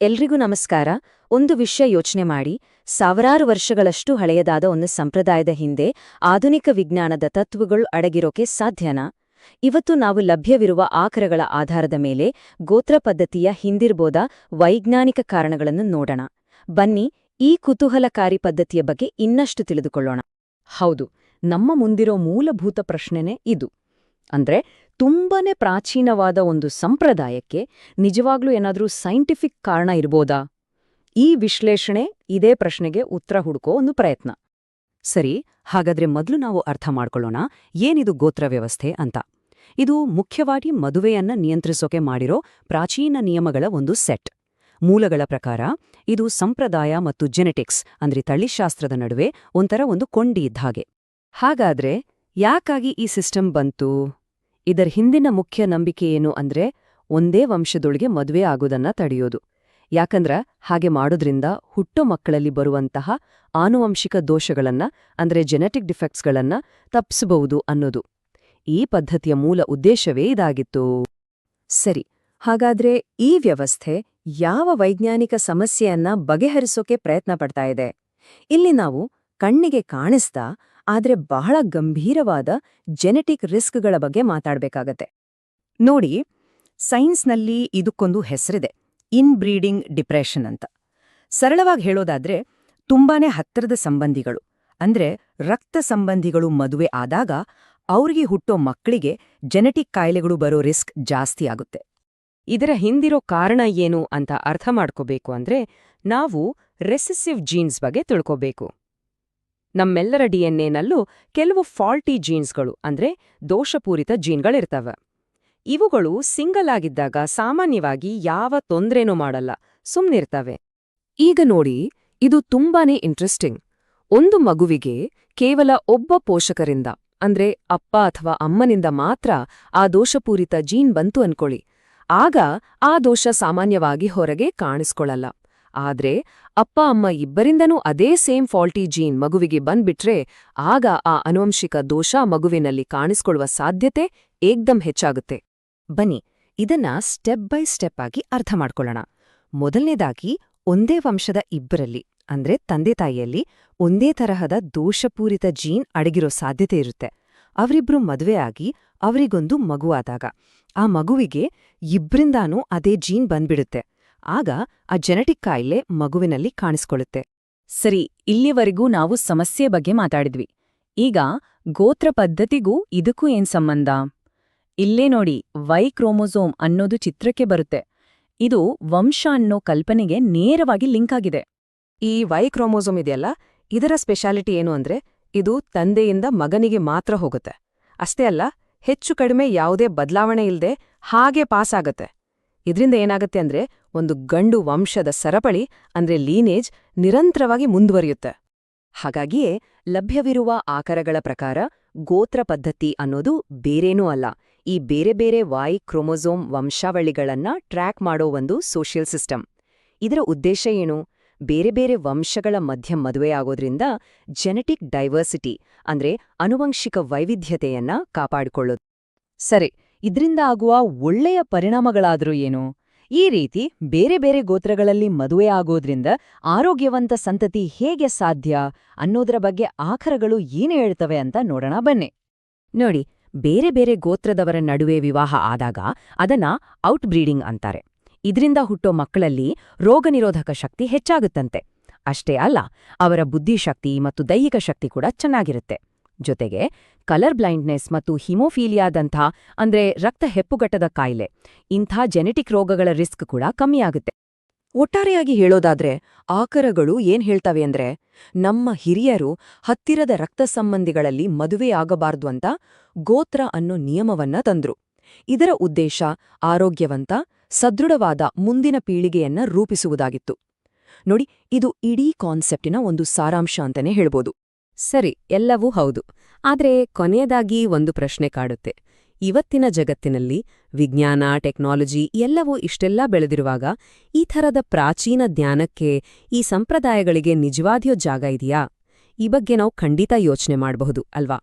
ಎಲ್ರಿಗೂ ನಮಸ್ಕಾರ. ಒಂದು ವಿಷಯ ಯೋಚನೆ ಮಾಡಿ, ಸಾವಿರಾರು ವರ್ಷಗಳಷ್ಟು ಹಳೆಯದಾದ ಒಂದು ಸಂಪ್ರದಾಯದ ಹಿಂದೆ ಆಧುನಿಕ ವಿಜ್ಞಾನದ ತತ್ವಗಳು ಅಡಗಿರೋಕೆ ಸಾಧ್ಯನಾ? ಇವತ್ತು ನಾವು ಲಭ್ಯವಿರುವ ಆಕರಗಳ ಆಧಾರದ ಮೇಲೆ ಗೋತ್ರ ಪದ್ಧತಿಯ ಹಿಂದಿರ್ಬೋದ ವೈಜ್ಞಾನಿಕ ಕಾರಣಗಳನ್ನು ನೋಡೋಣ. ಬನ್ನಿ, ಈ ಕುತೂಹಲಕಾರಿ ಪದ್ಧತಿಯ ಬಗ್ಗೆ ಇನ್ನಷ್ಟು ತಿಳಿದುಕೊಳ್ಳೋಣ. ಹೌದು, ನಮ್ಮ ಮುಂದಿರೋ ಮೂಲಭೂತ ಪ್ರಶ್ನೆನೇ ಇದು. ಅಂದ್ರೆ ತುಂಬಾನೇ ಪ್ರಾಚೀನವಾದ ಒಂದು ಸಂಪ್ರದಾಯಕ್ಕೆ ನಿಜವಾಗ್ಲೂ ಏನಾದ್ರೂ ಸೈಂಟಿಫಿಕ್ ಕಾರಣ ಇರ್ಬೋದಾ? ಈ ವಿಶ್ಲೇಷಣೆ ಇದೇ ಪ್ರಶ್ನೆಗೆ ಉತ್ತರ ಹುಡುಕೋ ಒಂದು ಪ್ರಯತ್ನ. ಸರಿ, ಹಾಗಾದ್ರೆ ಮೊದಲು ನಾವು ಅರ್ಥ ಮಾಡ್ಕೊಳ್ಳೋಣ, ಏನಿದು ಗೋತ್ರ ವ್ಯವಸ್ಥೆ ಅಂತ. ಇದು ಮುಖ್ಯವಾಗಿ ಮದುವೆಯನ್ನ ನಿಯಂತ್ರಿಸೋಕೆ ಮಾಡಿರೋ ಪ್ರಾಚೀನ ನಿಯಮಗಳ ಒಂದು ಸೆಟ್. ಮೂಲಗಳ ಪ್ರಕಾರ ಇದು ಸಂಪ್ರದಾಯ ಮತ್ತು ಜೆನೆಟಿಕ್ಸ್ ಅಂದ್ರೆ ತಳಿಶಾಸ್ತ್ರದ ನಡುವೆ ಒಂಥರ ಒಂದು ಕೊಂಡಿ ಇದ್ದ ಹಾಗೆ. ಹಾಗಾದ್ರೆ ಯಾಕಾಗಿ ಈ ಸಿಸ್ಟಮ್ ಬಂತು? ಇದರ ಹಿಂದಿನ ಮುಖ್ಯ ನಂಬಿಕೆ ಏನು ಅಂದ್ರೆ ಒಂದೇ ವಂಶದೊಳಗೆ ಮದುವೆ ಆಗೋದನ್ನ ತಡೆಯೋದು. ಯಾಕಂದ್ರ ಹಾಗೆ ಮಾಡೋದ್ರಿಂದ ಹುಟ್ಟೋ ಮಕ್ಕಳಲ್ಲಿ ಬರುವಂತಹ ಆನುವಂಶಿಕ ದೋಷಗಳನ್ನ ಅಂದ್ರೆ ಜೆನೆಟಿಕ್ ಡಿಫೆಕ್ಟ್ಸ್ಗಳನ್ನ ತಪ್ಪಿಸಬಹುದು ಅನ್ನೋದು. ಈ ಪದ್ಧತಿಯ ಮೂಲ ಉದ್ದೇಶವೇ ಇದಾಗಿತ್ತು. ಸರಿ, ಹಾಗಾದ್ರೆ ಈ ವ್ಯವಸ್ಥೆ ಯಾವ ವೈಜ್ಞಾನಿಕ ಸಮಸ್ಯೆಯನ್ನ ಬಗೆಹರಿಸೋಕೆ ಪ್ರಯತ್ನ ಪಡ್ತಾ ಇದೆ? ಇಲ್ಲಿ ನಾವು ಕಣ್ಣಿಗೆ ಕಾಣಿಸ್ತಾ ಆದ್ರೆ ಬಹಳ ಗಂಭೀರವಾದ ಜೆನೆಟಿಕ್ ರಿಸ್ಕ್ಗಳ ಬಗ್ಗೆ ಮಾತಾಡ್ಬೇಕಾಗತ್ತೆ. ನೋಡಿ, ಸೈನ್ಸ್ನಲ್ಲಿ ಇದಕ್ಕೊಂದು ಹೆಸರಿದೆ, ಇನ್ಬ್ರೀಡಿಂಗ್ ಡಿಪ್ರೆಷನ್ ಅಂತ. ಸರಳವಾಗಿ ಹೇಳೋದಾದ್ರೆ ತುಂಬಾನೇ ಹತ್ತಿರದ ಸಂಬಂಧಿಗಳು ಅಂದ್ರೆ ರಕ್ತ ಸಂಬಂಧಿಗಳು ಮದುವೆ ಆದಾಗ ಅವ್ರಿಗೆ ಹುಟ್ಟೋ ಮಕ್ಕಳಿಗೆ ಜೆನೆಟಿಕ್ ಕಾಯಿಲೆಗಳು ಬರೋ ರಿಸ್ಕ್ ಜಾಸ್ತಿ ಆಗುತ್ತೆ. ಇದರ ಹಿಂದಿರೋ ಕಾರಣ ಏನು ಅಂತ ಅರ್ಥ ಮಾಡ್ಕೋಬೇಕು ಅಂದ್ರೆ ನಾವು ರೆಸೆಸಿವ್ ಜೀನ್ಸ್ ಬಗ್ಗೆ ತಿಳ್ಕೋಬೇಕು. ನಮ್ಮೆಲ್ಲರ ಡಿಎನ್ಎನಲ್ಲೂ ಕೆಲವು ಫಾಲ್ಟಿ ಜೀನ್ಸ್ಗಳು ಅಂದ್ರೆ ದೋಷಪೂರಿತ ಜೀನ್ಗಳಿರ್ತವೆ. ಇವುಗಳು ಸಿಂಗಲ್ ಆಗಿದ್ದಾಗ ಸಾಮಾನ್ಯವಾಗಿ ಯಾವ ತೊಂದ್ರೆನೂ ಮಾಡಲ್ಲ, ಸುಮ್ನಿರ್ತವೆ. ಈಗ ನೋಡಿ, ಇದು ತುಂಬಾನೇ ಇಂಟ್ರೆಸ್ಟಿಂಗ್. ಒಂದು ಮಗುವಿಗೆ ಕೇವಲ ಒಬ್ಬ ಪೋಷಕರಿಂದ ಅಂದ್ರೆ ಅಪ್ಪ ಅಥವಾ ಅಮ್ಮನಿಂದ ಮಾತ್ರ ಆ ದೋಷಪೂರಿತ ಜೀನ್ ಬಂತು ಅನ್ಕೊಳ್ಳಿ. ಆಗ ಆ ದೋಷ ಸಾಮಾನ್ಯವಾಗಿ ಹೊರಗೆ ಕಾಣಿಸ್ಕೊಳ್ಳಲ್ಲ. ಆದ್ರೆ ಅಪ್ಪ ಅಮ್ಮ ಇಬ್ಬರಿಂದನೂ ಅದೇ ಸೇಮ್ ಫಾಲ್ಟಿ ಜೀನ್ ಮಗುವಿಗೆ ಬಂದ್ಬಿಟ್ರೆ ಆಗ ಆ ಆನುವಂಶಿಕ ದೋಷ ಮಗುವಿನಲ್ಲಿ ಕಾಣಿಸ್ಕೊಳ್ಳುವ ಸಾಧ್ಯತೆ ಏಕ್ದಮ್ ಹೆಚ್ಚಾಗುತ್ತೆ. ಬನ್ನಿ, ಇದನ್ನ ಸ್ಟೆಪ್ ಬೈ ಸ್ಟೆಪ್ ಆಗಿ ಅರ್ಥ ಮಾಡ್ಕೊಳ್ಳೋಣ. ಮೊದಲನೇದಾಗಿ, ಒಂದೇ ವಂಶದ ಇಬ್ಬರಲ್ಲಿ ಅಂದ್ರೆ ತಂದೆ ತಾಯಿಯಲ್ಲಿ ಒಂದೇ ತರಹದ ದೋಷಪೂರಿತ ಜೀನ್ ಅಡಗಿರೋ ಸಾಧ್ಯತೆ ಇರುತ್ತೆ. ಅವರಿಬ್ರು ಮದುವೆಯಾಗಿ ಅವರಿಗೊಂದು ಮಗುವಾದಾಗ ಆ ಮಗುವಿಗೆ ಇಬ್ರಿಂದಾನೂ ಅದೇ ಜೀನ್ ಬಂದ್ಬಿಡುತ್ತೆ. ಆಗ ಆ ಜೆನೆಟಿಕ್ ಕಾಯಿಲೆ ಮಗುವಿನಲ್ಲಿ ಕಾಣಿಸ್ಕೊಳ್ಳುತ್ತೆ. ಸರಿ, ಇಲ್ಲಿವರೆಗೂ ನಾವು ಸಮಸ್ಯೆ ಬಗ್ಗೆ ಮಾತಾಡಿದ್ವಿ. ಈಗ ಗೋತ್ರ ಪದ್ಧತಿಗೂ ಇದಕ್ಕೂ ಏನ್ ಸಂಬಂಧ? ಇಲ್ಲೇ ನೋಡಿ, ವೈ ಕ್ರೋಮೋಸೋಮ್ ಅನ್ನೋದು ಚಿತ್ರಕ್ಕೆ ಬರುತ್ತೆ. ಇದು ವಂಶ ಅನ್ನೋ ಕಲ್ಪನೆಗೆ ನೇರವಾಗಿ ಲಿಂಕ್ ಆಗಿದೆ. ಈ ವೈ ಕ್ರೋಮೋಸೋಮ್ ಇದೆಯಲ್ಲ, ಇದರ ಸ್ಪೆಷಾಲಿಟಿ ಏನು ಅಂದ್ರೆ ಇದು ತಂದೆಯಿಂದ ಮಗನಿಗೆ ಮಾತ್ರ ಹೋಗುತ್ತೆ. ಅಷ್ಟೇ ಅಲ್ಲ, ಹೆಚ್ಚು ಕಡಿಮೆ ಯಾವುದೇ ಬದಲಾವಣೆ ಇಲ್ಲದೆ ಹಾಗೆ ಪಾಸ್ ಆಗತ್ತೆ. ಇದರಿಂದ ಏನಾಗತ್ತೆ ಅಂದ್ರೆ ಒಂದು ಗಂಡು ವಂಶದ ಸರಪಳಿ ಅಂದ್ರೆ ಲೀನೇಜ್ ನಿರಂತರವಾಗಿ ಮುಂದುವರಿಯುತ್ತೆ. ಹಾಗಾಗಿಯೇ ಲಭ್ಯವಿರುವ ಆಕರಗಳ ಪ್ರಕಾರ ಗೋತ್ರ ಪದ್ಧತಿ ಅನ್ನೋದು ಬೇರೇನೂ ಅಲ್ಲ, ಈ ಬೇರೆ ಬೇರೆ ವೈ ಕ್ರೋಮೋಸೋಮ್ ವಂಶಾವಳಿಗಳನ್ನ ಟ್ರ್ಯಾಕ್ ಮಾಡೋ ಒಂದು ಸೋಷಿಯಲ್ ಸಿಸ್ಟಮ್. ಇದರ ಉದ್ದೇಶ ಏನು? ಬೇರೆ ಬೇರೆ ವಂಶಗಳ ಮಧ್ಯ ಮದುವೆಯಾಗೋದ್ರಿಂದ ಜೆನೆಟಿಕ್ ಡೈವರ್ಸಿಟಿ ಅಂದ್ರೆ ಆನುವಂಶಿಕ ವೈವಿಧ್ಯತೆಯನ್ನ ಕಾಪಾಡಿಕೊಳ್ಳೋದು. ಸರಿ, ಇದ್ರಿಂದ ಆಗುವ ಒಳ್ಳೆಯ ಪರಿಣಾಮಗಳಾದ್ರೂ ಏನು? ಈ ರೀತಿ ಬೇರೆ ಬೇರೆ ಗೋತ್ರಗಳಲ್ಲಿ ಮದುವೆ ಆಗೋದ್ರಿಂದ ಆರೋಗ್ಯವಂತ ಸಂತತಿ ಹೇಗೆ ಸಾಧ್ಯ ಅನ್ನೋದರ ಬಗ್ಗೆ ಆಕರಗಳು ಏನು ಹೇಳ್ತವೆ ಅಂತ ನೋಡೋಣ ಬನ್ನಿ. ನೋಡಿ, ಬೇರೆ ಬೇರೆ ಗೋತ್ರದವರ ನಡುವೆ ವಿವಾಹ ಆದಾಗ ಅದನ್ನ ಔಟ್ಬ್ರೀಡಿಂಗ್ ಅಂತಾರೆ. ಇದರಿಂದ ಹುಟ್ಟೋ ಮಕ್ಕಳಲ್ಲಿ ರೋಗನಿರೋಧಕ ಶಕ್ತಿ ಹೆಚ್ಚಾಗುತ್ತಂತೆ. ಅಷ್ಟೇ ಅಲ್ಲ, ಅವರ ಬುದ್ಧಿಶಕ್ತಿ ಮತ್ತು ದೈಹಿಕ ಶಕ್ತಿ ಕೂಡ ಚೆನ್ನಾಗಿರುತ್ತೆ. ಜೊತೆಗೆ ಕಲರ್ ಬ್ಲೈಂಡ್ನೆಸ್ ಮತ್ತು ಹಿಮೋಫೀಲಿಯಾದಂಥ ಅಂದ್ರೆ ರಕ್ತ ಹೆಪ್ಪುಗಟ್ಟದ ಕಾಯಿಲೆ, ಇಂಥ ಜೆನೆಟಿಕ್ ರೋಗಗಳ ರಿಸ್ಕ್ ಕೂಡ ಕಮ್ಮಿಯಾಗುತ್ತೆ. ಒಟ್ಟಾರೆಯಾಗಿ ಹೇಳೋದಾದ್ರೆ ಆಕರಗಳು ಏನ್ ಹೇಳ್ತವೆ ಅಂದ್ರೆ ನಮ್ಮ ಹಿರಿಯರು ಹತ್ತಿರದ ರಕ್ತ ಸಂಬಂಧಿಗಳಲ್ಲಿ ಮದುವೆಯಾಗಬಾರ್ದು ಅಂತ ಗೋತ್ರ ಅನ್ನೋ ನಿಯಮವನ್ನ ತಂದ್ರು. ಇದರ ಉದ್ದೇಶ ಆರೋಗ್ಯವಂತ, ಸದೃಢವಾದ ಮುಂದಿನ ಪೀಳಿಗೆಯನ್ನ ರೂಪಿಸುವುದಾಗಿತ್ತು. ನೋಡಿ, ಇದು ಇಡೀ ಕಾನ್ಸೆಪ್ಟಿನ ಒಂದು ಸಾರಾಂಶ ಅಂತಾನೆ ಹೇಳ್ಬೋದು. ಸರಿ, ಎಲ್ಲವೂ ಹೌದು. ಆದ್ರೆ ಕೊನೆಯದಾಗಿ ಒಂದು ಪ್ರಶ್ನೆ ಕಾಡುತ್ತೆ. ಇವತ್ತಿನ ಜಗತ್ತಿನಲ್ಲಿ ವಿಜ್ಞಾನ, ಟೆಕ್ನಾಲಜಿ ಎಲ್ಲವೂ ಇಷ್ಟೆಲ್ಲ ಬೆಳೆದಿರುವಾಗ ಈ ಥರದ ಪ್ರಾಚೀನ ಜ್ಞಾನಕ್ಕೆ, ಈ ಸಂಪ್ರದಾಯಗಳಿಗೆ ನಿಜವಾದ್ಯೋ ಜಾಗ ಇದೆಯಾ? ಈ ಬಗ್ಗೆ ನಾವು ಖಂಡಿತ ಯೋಚನೆ ಮಾಡಬಹುದು ಅಲ್ವಾ?